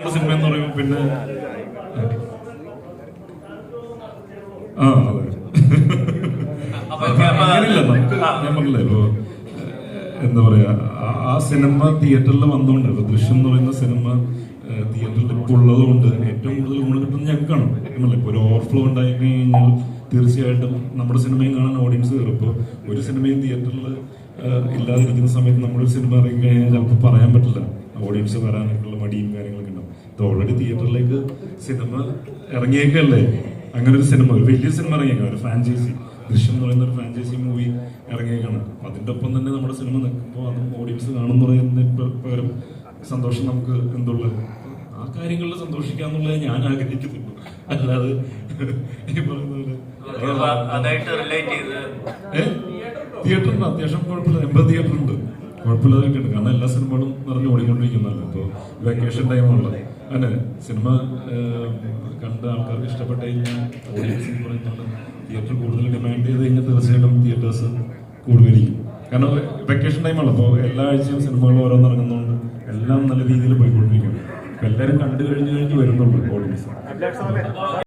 Cinema എന്ന് പറയുമ്പോൾ പിന്നെ അങ്ങനെയല്ല നമുക്ക് ഞാൻ പറഞ്ഞില്ലേ ഇപ്പോ എന്താ പറയാ ആ സിനിമ തിയേറ്ററിൽ വന്നുകൊണ്ട് ദൃശ്യം എന്ന് പറയുന്ന സിനിമ തിയേറ്ററിൽ ഇപ്പോൾ ഉള്ളത് കൊണ്ട് ഏറ്റവും കൂടുതൽ ഗുണം കിട്ടുന്നത് ഞങ്ങൾക്കാണ് എന്നല്ലേ ഇപ്പോൾ ഒരു ഓവർഫ്ലോ ഉണ്ടായി കഴിഞ്ഞാൽ തീർച്ചയായിട്ടും നമ്മുടെ സിനിമയും കാണാൻ ഓഡിയൻസ് കയറും. ഇപ്പോൾ ഒരു സിനിമയും തിയേറ്ററിൽ ഇല്ലാതിരിക്കുന്ന സമയത്ത് നമ്മളൊരു സിനിമ ഇറങ്ങി കഴിഞ്ഞാൽ ചിലപ്പോൾ പറയാൻ പറ്റില്ല, ഓഡിയൻസ് വരാനൊക്കെയുള്ള മടിയും കാര്യങ്ങളൊക്കെ ഉണ്ടാവും. ഇത് ഓൾറെഡി തിയേറ്ററിലേക്ക് സിനിമ ഇറങ്ങിയേക്കല്ലേ, അങ്ങനെ ഒരു സിനിമ, ഒരു വലിയ സിനിമ ഇറങ്ങിയേക്കാം, ഒരു ഫ്രാഞ്ചൈസി ദൃശ്യം എന്ന് പറയുന്ന ഒരു ഫ്രാഞ്ചൈസി മൂവി ഇറങ്ങിയേക്കാണ്. അതിൻ്റെ ഒപ്പം തന്നെ നമ്മുടെ സിനിമ നിൽക്കുമ്പോൾ അതും ഓഡിയൻസ് കാണുന്ന പറയുന്നതിന് പകരം സന്തോഷം നമുക്ക് എന്തുള്ളത് ആ കാര്യങ്ങളിൽ സന്തോഷിക്കാന്നുള്ളത് ഞാൻ ആഗ്രഹിക്കുന്നുള്ളൂ. അല്ലാതെ ഈ പറയുന്ന പോലെ തിയേറ്ററിന് അത്യാവശ്യം കുഴപ്പമില്ല, 80 തിയേറ്റർ ഉണ്ട്, കുഴപ്പമില്ലാതായിട്ടുണ്ട്. കാരണം എല്ലാ സിനിമകളും നിറഞ്ഞു ഓടിക്കൊണ്ടിരിക്കുന്നല്ലോ. ഇപ്പോൾ വെക്കേഷൻ ടൈമാണുള്ളത്, അങ്ങനെ സിനിമ കണ്ട ആൾക്കാർക്ക് ഇഷ്ടപ്പെട്ട് കഴിഞ്ഞാൽ ഓഡിയൻസ് പറയുന്നത് തിയേറ്റർ കൂടുതൽ ഡിമാൻഡ് ചെയ്ത് കഴിഞ്ഞാൽ തീർച്ചയായിട്ടും തിയേറ്റേഴ്സ് കൂടുതലായിരിക്കും. കാരണം വെക്കേഷൻ ടൈമാണ്, അപ്പോൾ എല്ലാ ആഴ്ചയും സിനിമകൾ ഓരോന്ന് ഇറങ്ങുന്നതുകൊണ്ട് എല്ലാം നല്ല രീതിയിൽ പോയിക്കൊണ്ടിരിക്കും. എല്ലാവരും കണ്ടു കഴിഞ്ഞ് വരുന്നുള്ളൂ ഓഡിയൻസ്.